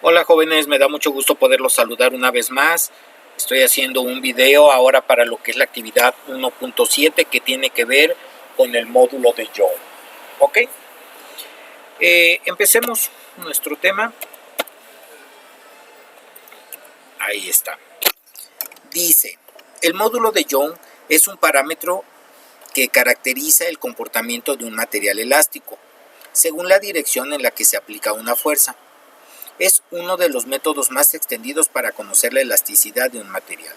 Hola jóvenes, me da mucho gusto poderlos saludar una vez más. Estoy haciendo un video ahora para lo que es la actividad 1.7 que tiene que ver con el módulo de Young. ¿Ok? Empecemos nuestro tema. Ahí está. Dice, el módulo de Young es un parámetro que caracteriza el comportamiento de un material elástico, según la dirección en la que se aplica una fuerza. Es uno de los métodos más extendidos para conocer la elasticidad de un material.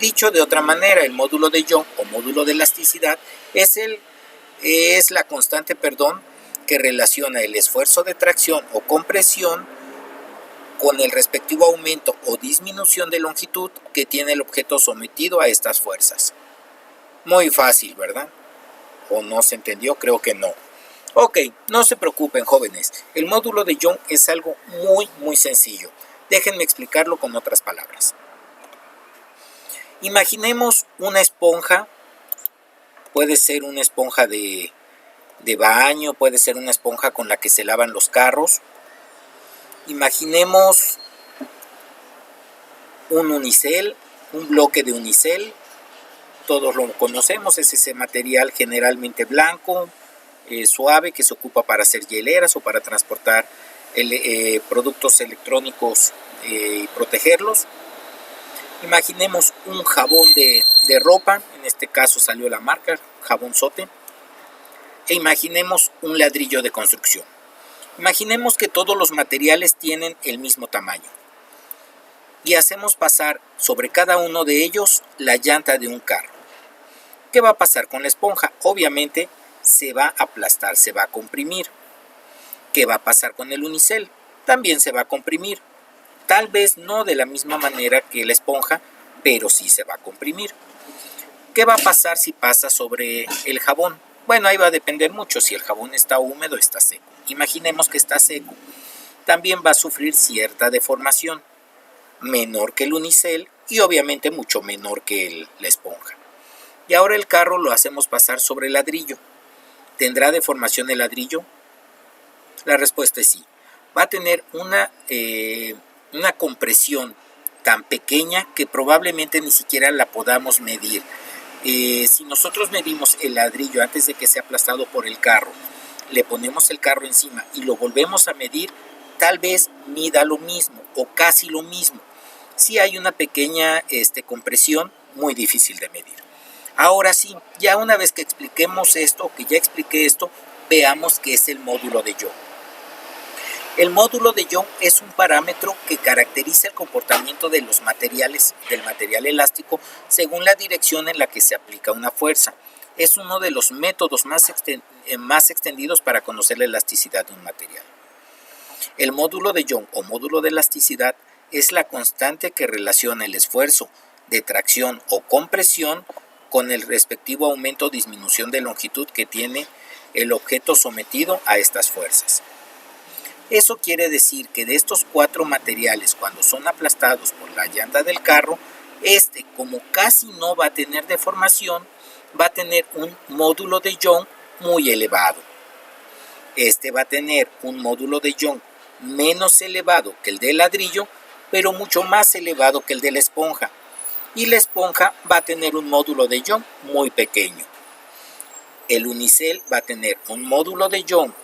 Dicho de otra manera, el módulo de Young o módulo de elasticidad es la constante, que relaciona el esfuerzo de tracción o compresión con el respectivo aumento o disminución de longitud que tiene el objeto sometido a estas fuerzas. Muy fácil, ¿verdad? ¿O no se entendió? Creo que no. Ok, no se preocupen jóvenes, el módulo de Young es algo muy sencillo. Déjenme explicarlo con otras palabras. Imaginemos una esponja, puede ser una esponja de baño, puede ser una esponja con la que se lavan los carros. Imaginemos un unicel, un bloque de unicel, todos lo conocemos, es ese material generalmente blanco, suave, que se ocupa para hacer hieleras o para transportar productos electrónicos y protegerlos. Imaginemos un jabón de ropa, en este caso salió la marca, Jabón Sote, e imaginemos un ladrillo de construcción. Imaginemos que todos los materiales tienen el mismo tamaño y hacemos pasar sobre cada uno de ellos la llanta de un carro. ¿Qué va a pasar con la esponja? Obviamente se va a aplastar, se va a comprimir. ¿Qué va a pasar con el unicel? También se va a comprimir. Tal vez no de la misma manera que la esponja, pero sí se va a comprimir. ¿Qué va a pasar si pasa sobre el jabón? Bueno, ahí va a depender mucho si el jabón está húmedo o está seco. Imaginemos que está seco. También va a sufrir cierta deformación, menor que el unicel y obviamente mucho menor que la esponja. Y ahora el carro lo hacemos pasar sobre el ladrillo. ¿Tendrá deformación el ladrillo? La respuesta es sí. Va a tener una compresión tan pequeña que probablemente ni siquiera la podamos medir. Si nosotros medimos el ladrillo antes de que sea aplastado por el carro, le ponemos el carro encima y lo volvemos a medir, tal vez mida lo mismo o casi lo mismo. Si hay una pequeña compresión, muy difícil de medir. Ahora sí, ya una vez que expliquemos esto, que ya expliqué esto, veamos qué es el módulo de Young. El módulo de Young es un parámetro que caracteriza el comportamiento de los materiales, del material elástico, según la dirección en la que se aplica una fuerza. Es uno de los métodos más extendidos para conocer la elasticidad de un material. El módulo de Young o módulo de elasticidad es la constante que relaciona el esfuerzo de tracción o compresión con el respectivo aumento o disminución de longitud que tiene el objeto sometido a estas fuerzas. Eso quiere decir que de estos cuatro materiales, cuando son aplastados por la llanta del carro, como casi no va a tener deformación, va a tener un módulo de Young muy elevado. Va a tener un módulo de Young menos elevado que el del ladrillo, pero mucho más elevado que el de la esponja. Y la esponja va a tener un módulo de Young muy pequeño. El unicel va a tener un módulo de Young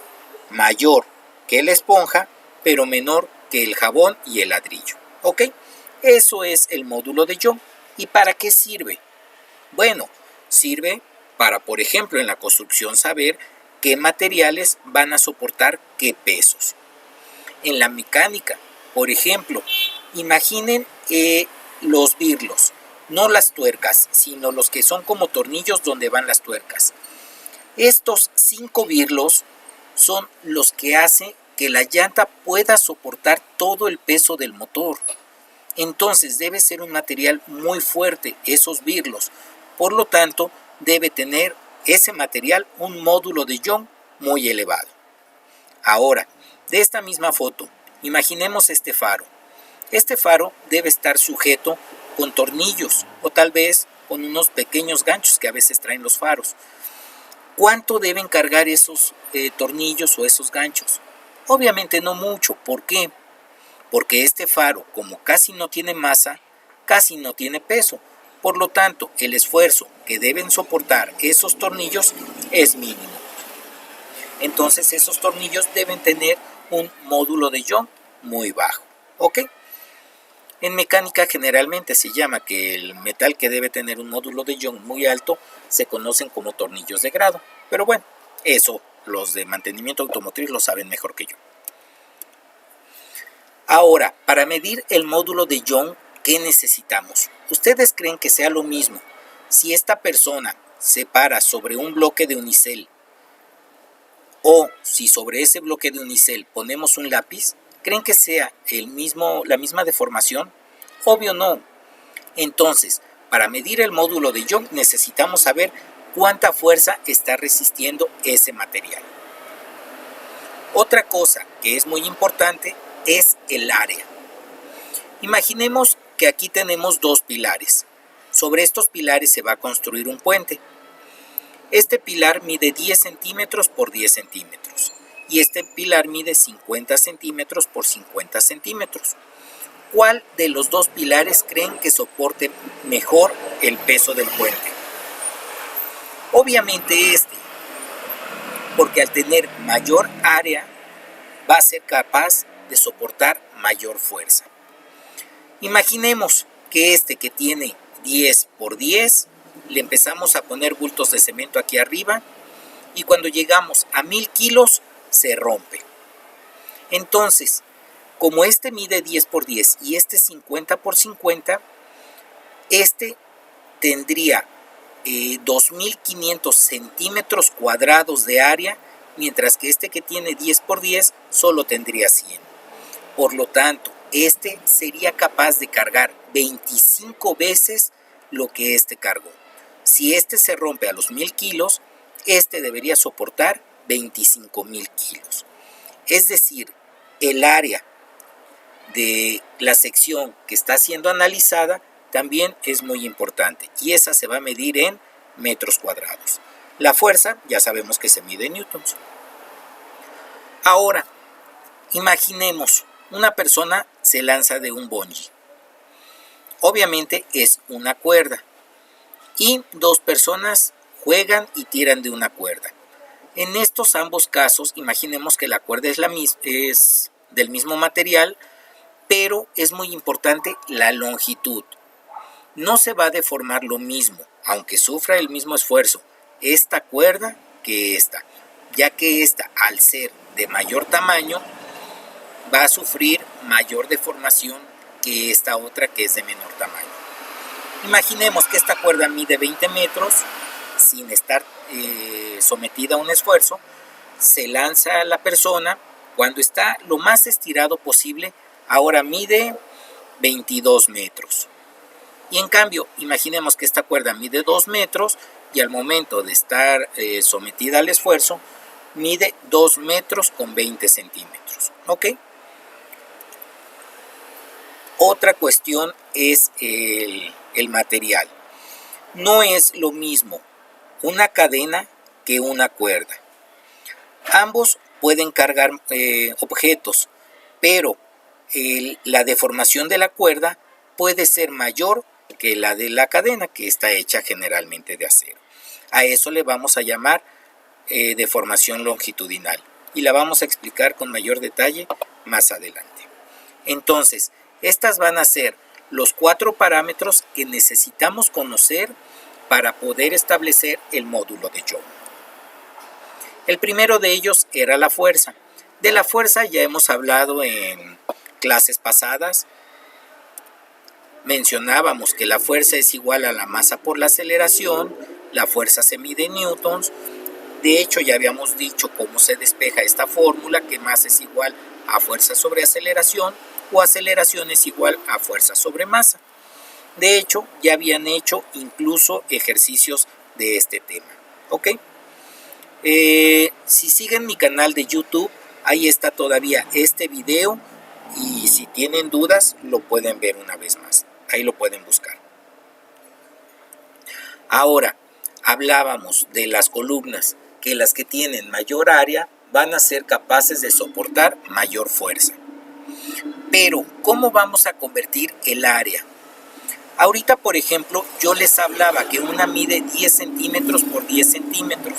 mayor que la esponja, pero menor que el jabón y el ladrillo. ¿Ok? Eso es el módulo de Young. ¿Y para qué sirve? Bueno, sirve para, por ejemplo, en la construcción saber qué materiales van a soportar qué pesos. En la mecánica, por ejemplo, imaginen los birlos, no las tuercas, sino los que son como tornillos donde van las tuercas. Estos 5 birlos son los que hacen que la llanta pueda soportar todo el peso del motor. Entonces debe ser un material muy fuerte, esos birlos. Por lo tanto, debe tener ese material un módulo de Young muy elevado. Ahora, de esta misma foto, imaginemos este faro. Este faro debe estar sujeto con tornillos o tal vez con unos pequeños ganchos que a veces traen los faros. ¿Cuánto deben cargar esos tornillos o esos ganchos? Obviamente no mucho. ¿Por qué? porque este faro, como casi no tiene masa, casi no tiene peso. Por lo tanto, el esfuerzo que deben soportar esos tornillos es mínimo. Entonces, esos tornillos deben tener un módulo de Young muy bajo. ¿Ok? En mecánica generalmente se llama que el metal que debe tener un módulo de Young muy alto se conocen como tornillos de grado. Pero bueno, eso los de mantenimiento automotriz lo saben mejor que yo. Ahora, para medir el módulo de Young, ¿qué necesitamos? ¿Ustedes creen que sea lo mismo si esta persona se para sobre un bloque de unicel o si sobre ese bloque de unicel ponemos un lápiz? ¿Creen que sea la misma deformación? Obvio no. Entonces, para medir el módulo de Young necesitamos saber cuánta fuerza está resistiendo ese material. Otra cosa que es muy importante es el área. Imaginemos que aquí tenemos dos pilares. Sobre estos pilares se va a construir un puente. Este pilar mide 10 centímetros por 10 centímetros y este pilar mide 50 centímetros por 50 centímetros. ¿Cuál de los dos pilares creen que soporte mejor el peso del puente? Obviamente este, porque al tener mayor área va a ser capaz de soportar mayor fuerza. Imaginemos que este que tiene 10 por 10, le empezamos a poner bultos de cemento aquí arriba y cuando llegamos a 1000 kilos se rompe. Entonces, como este mide 10 por 10 y este 50 por 50, este tendría 2500 centímetros cuadrados de área, mientras que este que tiene 10 por 10 solo tendría 100. Por lo tanto, este sería capaz de cargar 25 veces lo que este cargó. Si este se rompe a los 1000 kilos, este debería soportar 25,000 kilos. Es decir, el área de la sección que está siendo analizada también es muy importante y esa se va a medir en metros cuadrados. La fuerza ya sabemos que se mide en newtons. Ahora, imaginemos una persona se lanza de un bungee. Obviamente es una cuerda y dos personas juegan y tiran de una cuerda. En estos ambos casos, imaginemos que la cuerda es del mismo material, pero es muy importante la longitud. No se va a deformar lo mismo, aunque sufra el mismo esfuerzo, esta cuerda que esta, ya que esta, al ser de mayor tamaño, va a sufrir mayor deformación que esta otra que es de menor tamaño. Imaginemos que esta cuerda mide 20 metros, sin estar sometida a un esfuerzo, se lanza a la persona, cuando está lo más estirado posible, ahora mide 22 metros. Y en cambio, imaginemos que esta cuerda mide 2 metros y al momento de estar sometida al esfuerzo, mide 2 metros con 20 centímetros. ¿Ok? Otra cuestión es el material. No es lo mismo una cadena que una cuerda. Ambos pueden cargar objetos, pero la deformación de la cuerda puede ser mayor que la de la cadena, que está hecha generalmente de acero. A eso le vamos a llamar deformación longitudinal y la vamos a explicar con mayor detalle más adelante. Entonces, estas van a ser los 4 parámetros que necesitamos conocer para poder establecer el módulo de Young. El primero de ellos era la fuerza. De la fuerza ya hemos hablado en clases pasadas. Mencionábamos que la fuerza es igual a la masa por la aceleración, la fuerza se mide en newtons. De hecho, ya habíamos dicho cómo se despeja esta fórmula, que masa es igual a fuerza sobre aceleración o aceleración es igual a fuerza sobre masa. De hecho, ya habían hecho incluso ejercicios de este tema. ¿Ok? Si siguen mi canal de YouTube, ahí está todavía este video y si tienen dudas lo pueden ver una vez más. Ahí lo pueden buscar. Ahora, hablábamos de las columnas, que las que tienen mayor área van a ser capaces de soportar mayor fuerza. Pero, ¿cómo vamos a convertir el área? Ahorita, por ejemplo, yo les hablaba que una mide 10 centímetros por 10 centímetros.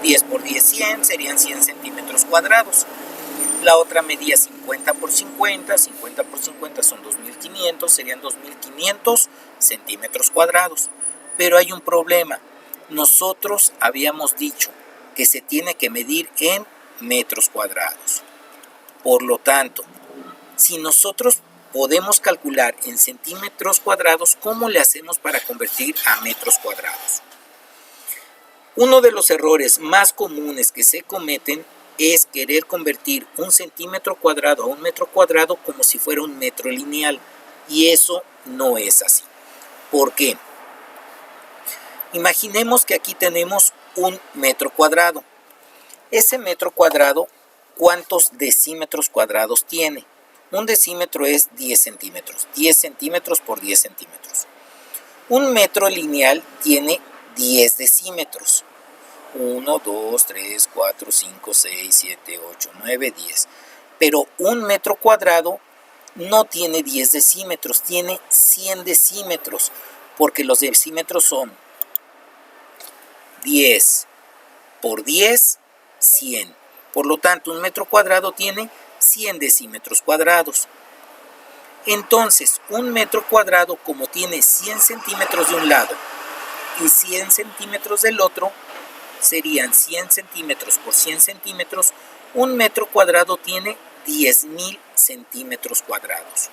10 por 10, 100, serían 100 centímetros cuadrados. La otra medía 50 por 50, 50 por 50 son 2500, serían 2500 centímetros cuadrados. Pero hay un problema. Nosotros habíamos dicho que se tiene que medir en metros cuadrados. Por lo tanto, si nosotros podemos calcular en centímetros cuadrados, ¿cómo le hacemos para convertir a metros cuadrados? Uno de los errores más comunes que se cometen es querer convertir un centímetro cuadrado a un metro cuadrado como si fuera un metro lineal, y eso no es así. ¿Por qué? Imaginemos que aquí tenemos un metro cuadrado. Ese metro cuadrado, ¿cuántos decímetros cuadrados tiene? Un decímetro es 10 centímetros. 10 centímetros por 10 centímetros. Un metro lineal tiene 10 decímetros. 1, 2, 3, 4, 5, 6, 7, 8, 9, 10. Pero un metro cuadrado no tiene 10 decímetros, tiene 100 decímetros, porque los decímetros son 10 por 10, 100. Por lo tanto, un metro cuadrado tiene 100 decímetros cuadrados. Entonces, un metro cuadrado, como tiene 100 centímetros de un lado y 100 centímetros del otro, serían 100 centímetros por 100 centímetros. Un metro cuadrado tiene 10.000 centímetros cuadrados.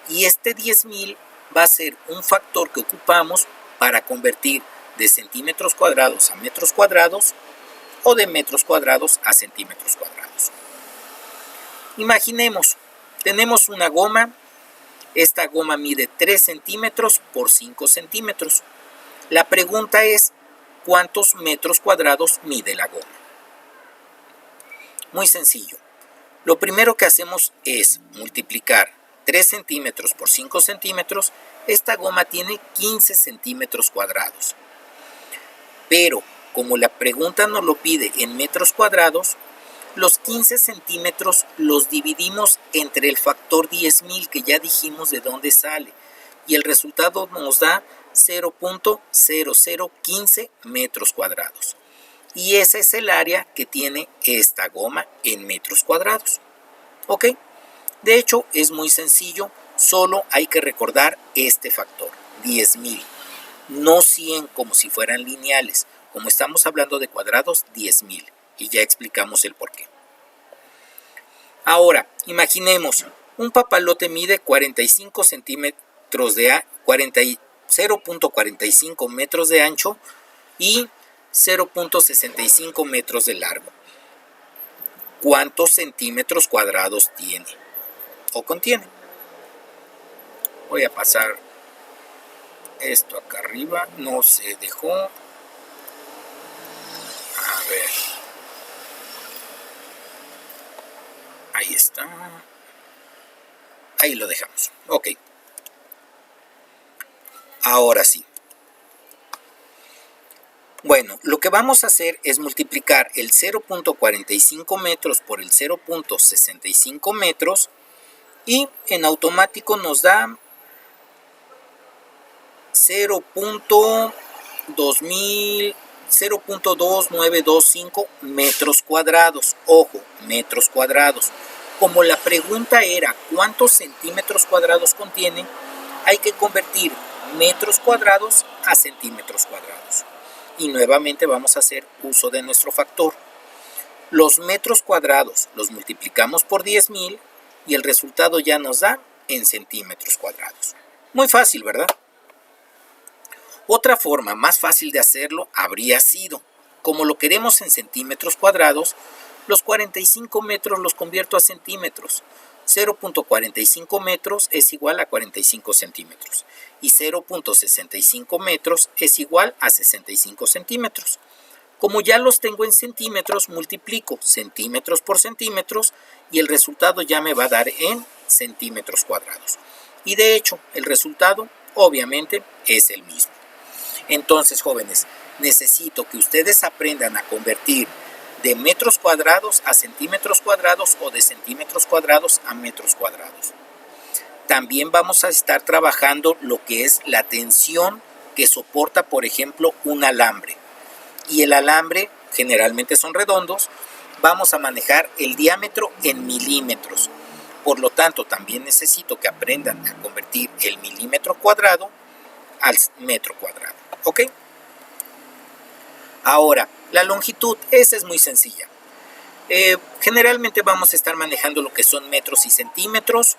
Y este 10.000 va a ser un factor que ocupamos para convertir de centímetros cuadrados a metros cuadrados o de metros cuadrados a centímetros cuadrados. Imaginemos, tenemos una goma. Esta goma mide 3 centímetros por 5 centímetros. La pregunta es, ¿cuántos metros cuadrados mide la goma? Muy sencillo. Lo primero que hacemos es multiplicar 3 centímetros por 5 centímetros. Esta goma tiene 15 centímetros cuadrados. Pero, como la pregunta nos lo pide en metros cuadrados, los 15 centímetros los dividimos entre el factor 10.000, que ya dijimos de dónde sale, y el resultado nos da 0.0015 metros cuadrados. Y ese es el área que tiene esta goma en metros cuadrados. ¿Ok? De hecho, es muy sencillo, solo hay que recordar este factor, 10.000. No 100 como si fueran lineales. Como estamos hablando de cuadrados, 10.000. Y ya explicamos el porqué. Ahora, imaginemos, un papalote mide 45 centímetros de 0.45 metros de ancho y 0.65 metros de largo. ¿Cuántos centímetros cuadrados tiene o contiene? Voy a pasar esto acá arriba, no se dejó. A ver. Ahí está. Ahí lo dejamos. Ok. Ahora sí. Bueno, lo que vamos a hacer es multiplicar el 0.45 metros por el 0.65 metros y en automático nos da 0.2925 metros cuadrados. Ojo, metros cuadrados. Como la pregunta era cuántos centímetros cuadrados contiene, hay que convertir metros cuadrados a centímetros cuadrados. Y nuevamente vamos a hacer uso de nuestro factor. Los metros cuadrados los multiplicamos por 10.000 y el resultado ya nos da en centímetros cuadrados. Muy fácil, ¿verdad? Otra forma más fácil de hacerlo habría sido, como lo queremos en centímetros cuadrados, los 45 metros los convierto a centímetros. 0.45 metros es igual a 45 centímetros y 0.65 metros es igual a 65 centímetros. Como ya los tengo en centímetros, multiplico centímetros por centímetros y el resultado ya me va a dar en centímetros cuadrados. Y de hecho, el resultado obviamente es el mismo. Entonces, jóvenes, necesito que ustedes aprendan a convertir de metros cuadrados a centímetros cuadrados o de centímetros cuadrados a metros cuadrados. También vamos a estar trabajando lo que es la tensión que soporta, por ejemplo, un alambre. Y el alambre generalmente son redondos. Vamos a manejar el diámetro en milímetros. Por lo tanto, también necesito que aprendan a convertir el milímetro cuadrado al metro cuadrado. ¿Ok? Ahora, la longitud, esa es muy sencilla. Generalmente vamos a estar manejando lo que son metros y centímetros.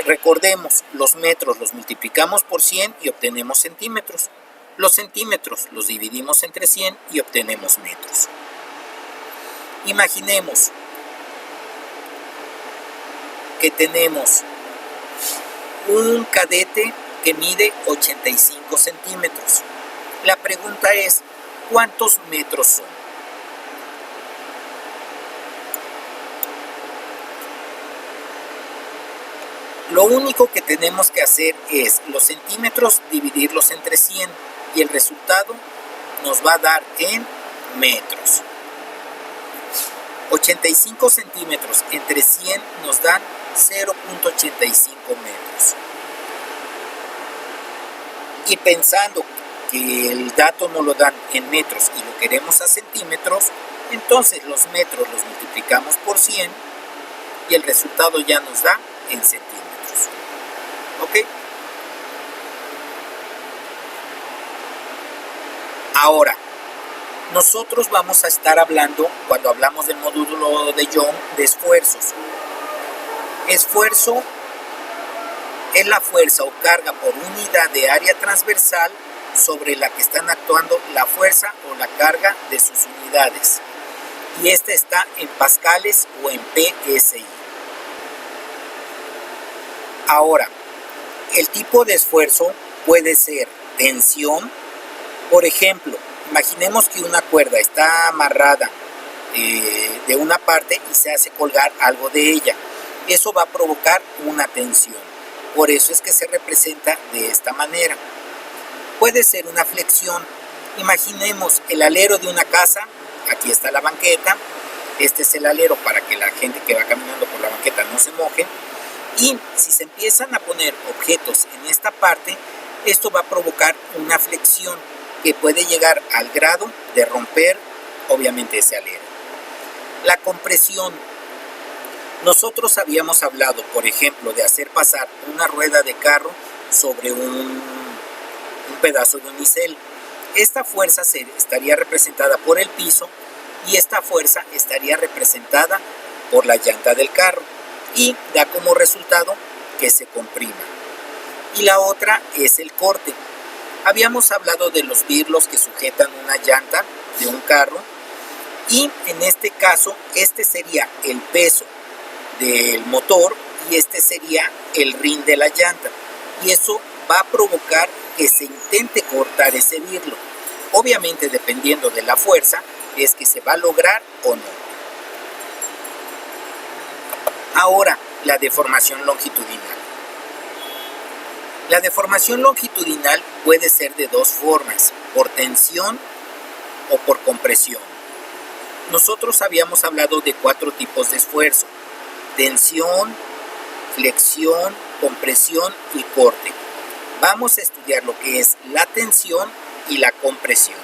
Recordemos, los metros los multiplicamos por 100 y obtenemos centímetros. Los centímetros los dividimos entre 100 y obtenemos metros. Imaginemos que tenemos un cadete que mide 85 centímetros. La pregunta es, ¿cuántos metros son? Lo único que tenemos que hacer es los centímetros dividirlos entre 100 y el resultado nos va a dar en metros. 85 centímetros entre 100 nos dan 0.85 metros. Y pensando que el dato nos lo dan en metros y lo queremos a centímetros, entonces los metros los multiplicamos por 100 y el resultado ya nos da en centímetros. ¿Ok? Ahora, nosotros vamos a estar hablando, cuando hablamos del módulo de Young, de esfuerzos. Esfuerzo es la fuerza o carga por unidad de área transversal sobre la que están actuando la fuerza o la carga de sus unidades. Y esta está en pascales o en PSI. Ahora, el tipo de esfuerzo puede ser tensión. Por ejemplo, imaginemos que una cuerda está amarrada de una parte y se hace colgar algo de ella. Eso va a provocar una tensión. Por eso es que se representa de esta manera. Puede ser una flexión. Imaginemos el alero de una casa. Aquí está la banqueta. Este es el alero para que la gente que va caminando por la banqueta no se moje. Y si se empiezan a poner objetos en esta parte, esto va a provocar una flexión que puede llegar al grado de romper, obviamente, ese alero. La compresión. Nosotros habíamos hablado, por ejemplo, de hacer pasar una rueda de carro sobre un pedazo de unicel. Esta fuerza estaría representada por el piso y esta fuerza estaría representada por la llanta del carro. Y da como resultado que se comprima. Y la otra es el corte. Habíamos hablado de los birlos que sujetan una llanta de un carro y en este caso este sería el peso del motor y este sería el rin de la llanta y eso va a provocar que se intente cortar ese birlo. Obviamente dependiendo de la fuerza es que se va a lograr o no. Ahora, la deformación longitudinal. La deformación longitudinal puede ser de dos formas, por tensión o por compresión. Nosotros habíamos hablado de 4 tipos de esfuerzo: tensión, flexión, compresión y corte. Vamos a estudiar lo que es la tensión y la compresión.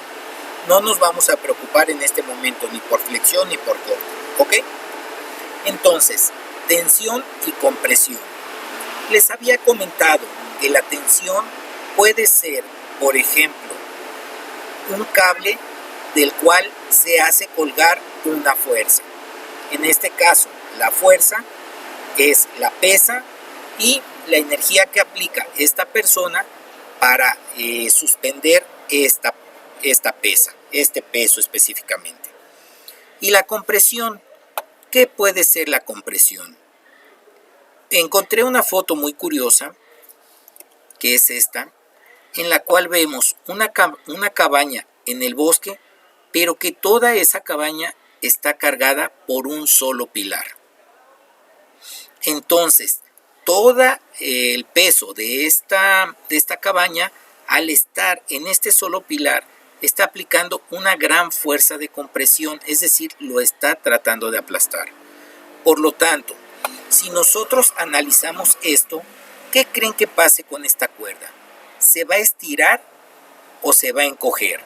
No nos vamos a preocupar en este momento ni por flexión ni por corte, ¿ok? Entonces, tensión y compresión. Les había comentado que la tensión puede ser, por ejemplo, un cable del cual se hace colgar una fuerza. En este caso, la fuerza es la pesa y la energía que aplica esta persona para suspender esta pesa, este peso específicamente. Y la compresión. ¿Qué puede ser la compresión? Encontré una foto muy curiosa, que es esta, en la cual vemos una cabaña en el bosque, pero que toda esa cabaña está cargada por un solo pilar. Entonces, todo el peso de esta cabaña, al estar en este solo pilar, está aplicando una gran fuerza de compresión, es decir, lo está tratando de aplastar. Por lo tanto, si nosotros analizamos esto, ¿qué creen que pase con esta cuerda? ¿Se va a estirar o se va a encoger?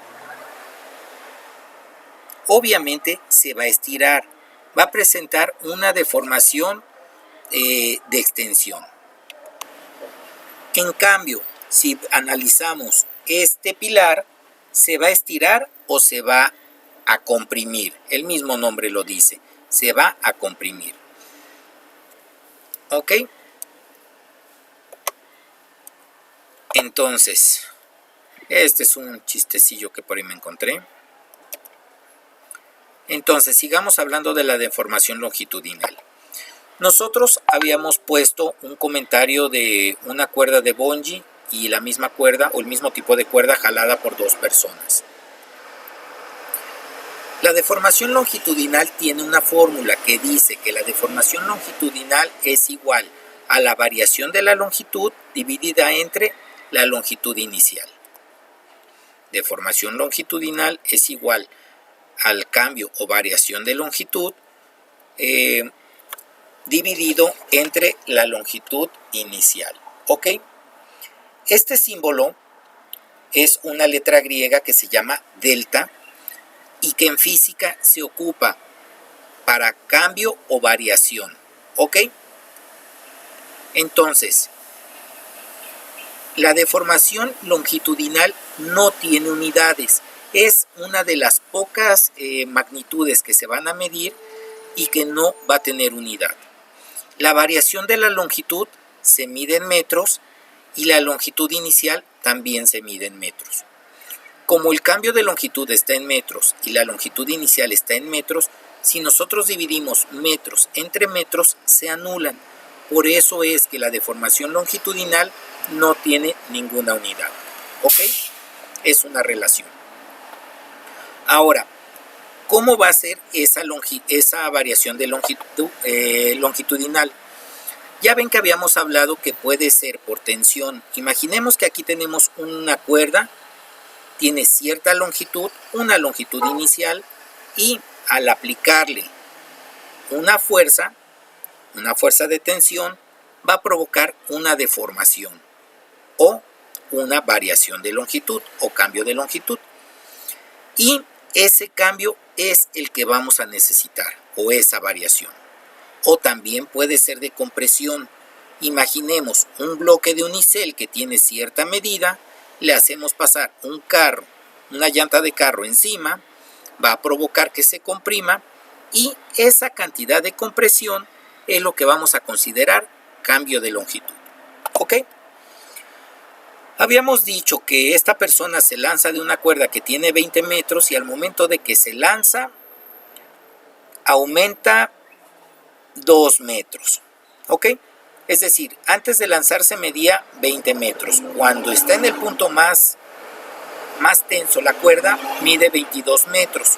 Obviamente se va a estirar, va a presentar una deformación de extensión. En cambio, si analizamos este pilar, ¿se va a estirar o se va a comprimir? El mismo nombre lo dice, se va a comprimir. ¿Ok? Entonces, este es un chistecillo que por ahí me encontré. Entonces, sigamos hablando de la deformación longitudinal. Nosotros habíamos puesto un comentario de una cuerda de bungee y la misma cuerda o el mismo tipo de cuerda jalada por dos personas. La deformación longitudinal tiene una fórmula que dice que la deformación longitudinal es igual a la variación de la longitud dividida entre la longitud inicial. Deformación longitudinal es igual al cambio o variación de longitud dividido entre la longitud inicial. ¿Ok? Este símbolo es una letra griega que se llama delta y que en física se ocupa para cambio o variación. ¿Ok? Entonces, la deformación longitudinal no tiene unidades. Es una de las pocas magnitudes que se van a medir y que no va a tener unidad. La variación de la longitud se mide en metros y la longitud inicial también se mide en metros. Como el cambio de longitud está en metros y la longitud inicial está en metros, si nosotros dividimos metros entre metros, se anulan. Por eso es que la deformación longitudinal no tiene ninguna unidad. ¿Ok? Es una relación. Ahora, ¿cómo va a ser esa variación de longitud longitudinal? Ya ven que habíamos hablado que puede ser por tensión. Imaginemos que aquí tenemos una cuerda, tiene cierta longitud, una longitud inicial, y al aplicarle una fuerza de tensión, va a provocar una deformación o una variación de longitud o cambio de longitud. Y ese cambio es el que vamos a necesitar, o esa variación. O también puede ser de compresión. Imaginemos un bloque de unicel que tiene cierta medida, le hacemos pasar un carro, una llanta de carro encima, va a provocar que se comprima y esa cantidad de compresión es lo que vamos a considerar cambio de longitud. ¿Ok? Habíamos dicho que esta persona se lanza de una cuerda que tiene 20 metros y al momento de que se lanza aumenta 2 metros. ¿Ok? Es decir, antes de lanzarse medía 20 metros. Cuando está en el punto más tenso la cuerda, mide 22 metros.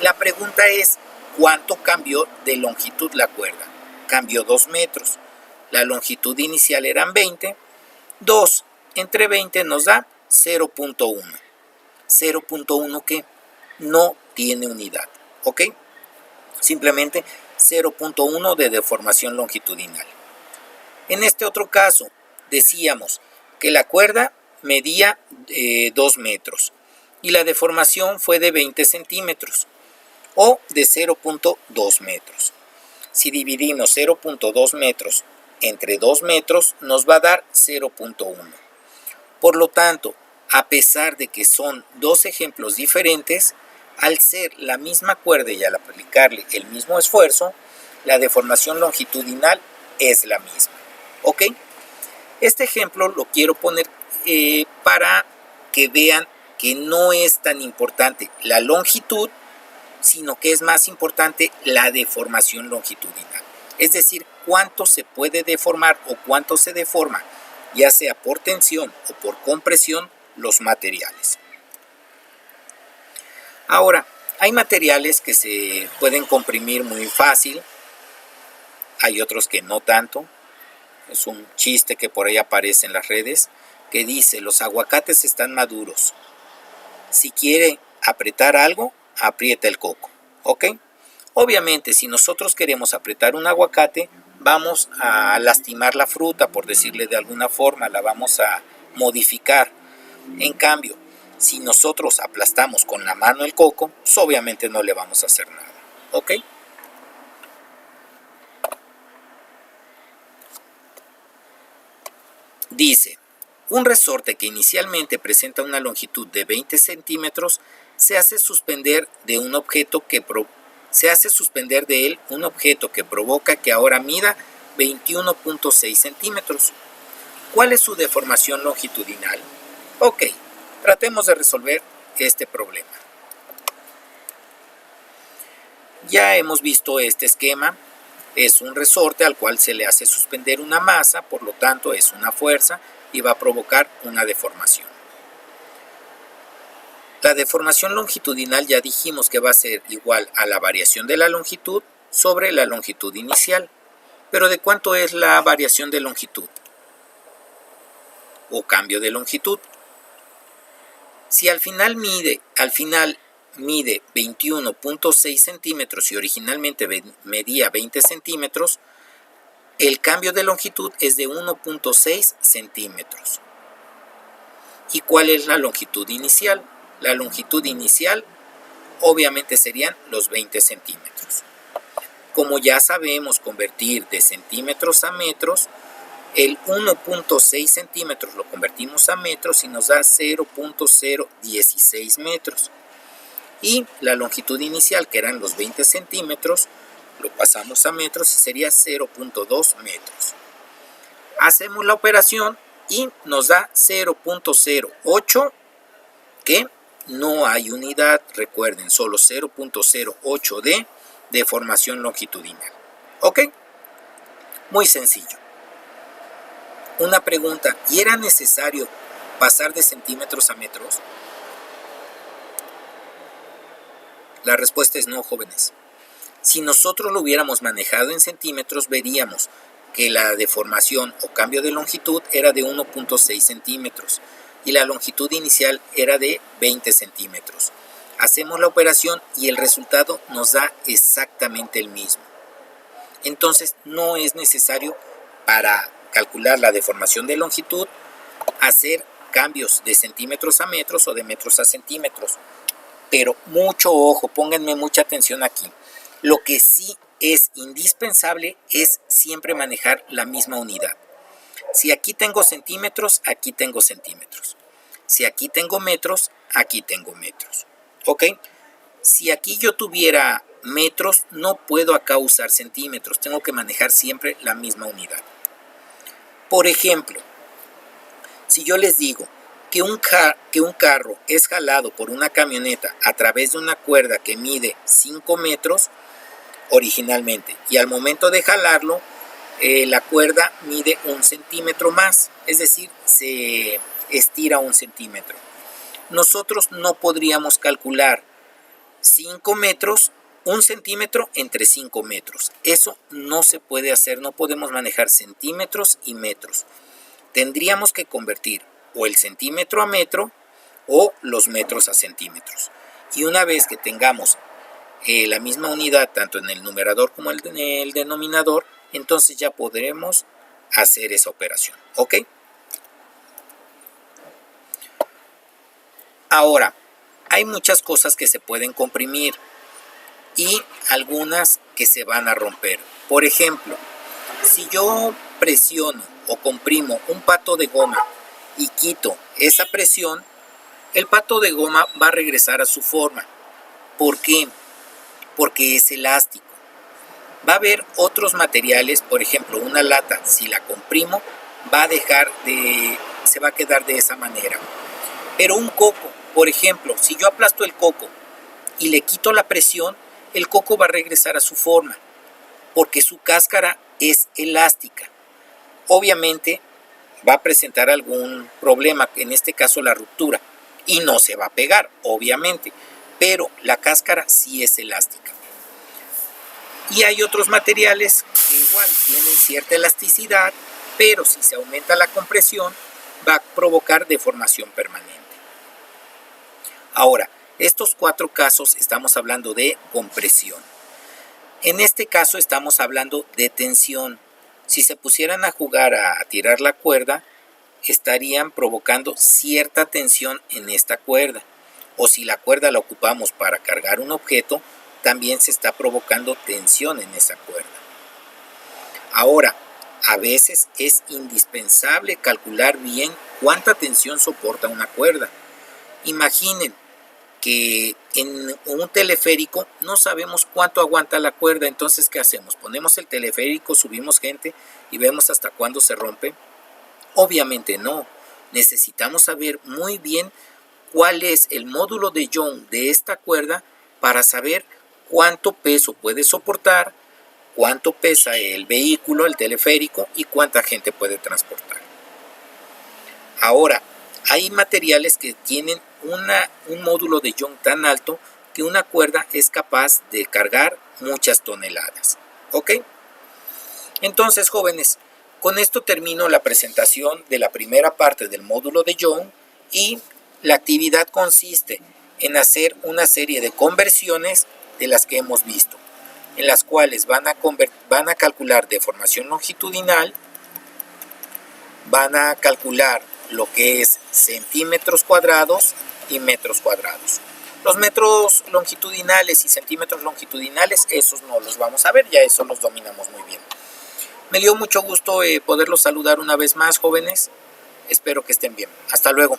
La pregunta es, ¿cuánto cambió de longitud la cuerda? Cambió 2 metros. La longitud inicial eran 20. 2 entre 20 nos da 0.1. 0.1 que no tiene unidad. ¿Ok? Simplemente 0.1 de deformación longitudinal. En este otro caso, decíamos que la cuerda medía 2 metros y la deformación fue de 20 centímetros o de 0.2 metros. Si dividimos 0.2 metros entre 2 metros, nos va a dar 0.1. Por lo tanto, a pesar de que son dos ejemplos diferentes, al ser la misma cuerda y al aplicarle el mismo esfuerzo, la deformación longitudinal es la misma. ¿Ok? Este ejemplo lo quiero poner para que vean que no es tan importante la longitud, sino que es más importante la deformación longitudinal. Es decir, cuánto se puede deformar o cuánto se deforma, ya sea por tensión o por compresión, los materiales. Ahora, hay materiales que se pueden comprimir muy fácil, hay otros que no tanto. Es un chiste que por ahí aparece en las redes que dice: los aguacates están maduros, Si quiere apretar algo, aprieta el coco, ¿ok? Obviamente, si nosotros queremos apretar un aguacate, vamos a lastimar la fruta, por decirle de alguna forma, la vamos a modificar. En cambio, si nosotros aplastamos con la mano el coco, pues obviamente no le vamos a hacer nada, ¿ok? Dice, un resorte que inicialmente presenta una longitud de 20 centímetros se hace suspender de un objeto que un objeto que provoca que ahora mida 21.6 centímetros. ¿Cuál es su deformación longitudinal? Ok, tratemos de resolver este problema. Ya hemos visto este esquema. Es un resorte al cual se le hace suspender una masa, por lo tanto es una fuerza y va a provocar una deformación. La deformación longitudinal ya dijimos que va a ser igual a la variación de la longitud sobre la longitud inicial. Pero ¿de cuánto es la variación de longitud? O cambio de longitud. Si al final mide 21.6 centímetros y originalmente medía 20 centímetros, el cambio de longitud es de 1.6 centímetros. ¿Y cuál es la longitud inicial? La longitud inicial obviamente serían los 20 centímetros. Como ya sabemos convertir de centímetros a metros, el 1.6 centímetros lo convertimos a metros y nos da 0.016 metros. Y la longitud inicial, que eran los 20 centímetros, lo pasamos a metros y sería 0.2 metros. Hacemos la operación y nos da 0.08, que no hay unidad, recuerden, solo 0.08 de deformación longitudinal. ¿Ok? Muy sencillo. Una pregunta, ¿y era necesario pasar de centímetros a metros? La respuesta es no, jóvenes. Si nosotros lo hubiéramos manejado en centímetros, veríamos que la deformación o cambio de longitud era de 1.6 centímetros y la longitud inicial era de 20 centímetros. Hacemos la operación y el resultado nos da exactamente el mismo. Entonces no es necesario, para calcular la deformación de longitud, hacer cambios de centímetros a metros o de metros a centímetros. Pero mucho ojo, pónganme mucha atención aquí. Lo que sí es indispensable es siempre manejar la misma unidad. Si aquí tengo centímetros, aquí tengo centímetros. Si aquí tengo metros, aquí tengo metros. ¿Ok? Si aquí yo tuviera metros, no puedo acá usar centímetros. Tengo que manejar siempre la misma unidad. Por ejemplo, si yo les digo que un carro es jalado por una camioneta a través de una cuerda que mide 5 metros originalmente, y al momento de jalarlo, la cuerda mide 1 centímetro más, es decir, se estira 1 centímetro. Nosotros no podríamos calcular 5 metros, 1 centímetro entre 5 metros. Eso no se puede hacer, no podemos manejar centímetros y metros. Tendríamos que convertir o el centímetro a metro o los metros a centímetros. Y una vez que tengamos la misma unidad tanto en el numerador como en el denominador, entonces ya podremos hacer esa operación. ¿Ok? Ahora, hay muchas cosas que se pueden comprimir y algunas que se van a romper. Por ejemplo, si yo presiono o comprimo un pato de goma y quito esa presión, el pato de goma va a regresar a su forma. ¿Por qué? Porque es elástico. Va a haber otros materiales, por ejemplo, una lata, si la comprimo, se va a quedar de esa manera. Pero un coco, por ejemplo, si yo aplasto el coco y le quito la presión, el coco va a regresar a su forma, porque su cáscara es elástica. Obviamente va a presentar algún problema, en este caso la ruptura, y no se va a pegar, obviamente, pero la cáscara sí es elástica. Y hay otros materiales que igual tienen cierta elasticidad, pero si se aumenta la compresión, va a provocar deformación permanente. Ahora, estos 4 casos estamos hablando de compresión. En este caso estamos hablando de tensión. Si se pusieran a jugar a tirar la cuerda, estarían provocando cierta tensión en esta cuerda. O si la cuerda la ocupamos para cargar un objeto, también se está provocando tensión en esa cuerda. Ahora, a veces es indispensable calcular bien cuánta tensión soporta una cuerda. Imaginen que en un teleférico no sabemos cuánto aguanta la cuerda, entonces ¿qué hacemos? Ponemos el teleférico, subimos gente y vemos hasta cuándo se rompe. Obviamente no, necesitamos saber muy bien cuál es el módulo de Young de esta cuerda para saber cuánto peso puede soportar, cuánto pesa el vehículo, el teleférico y cuánta gente puede transportar. Ahora, hay materiales que tienen un módulo de Young tan alto que una cuerda es capaz de cargar muchas toneladas. ¿Ok? Entonces, jóvenes, con esto termino la presentación de la primera parte del módulo de Young y la actividad consiste en hacer una serie de conversiones de las que hemos visto, en las cuales van a calcular deformación longitudinal, van a calcular lo que es centímetros cuadrados y metros cuadrados. Los metros longitudinales y centímetros longitudinales, esos no los vamos a ver, ya eso los dominamos muy bien. Me dio mucho gusto poderlos saludar una vez más, jóvenes. Espero que estén bien. Hasta luego.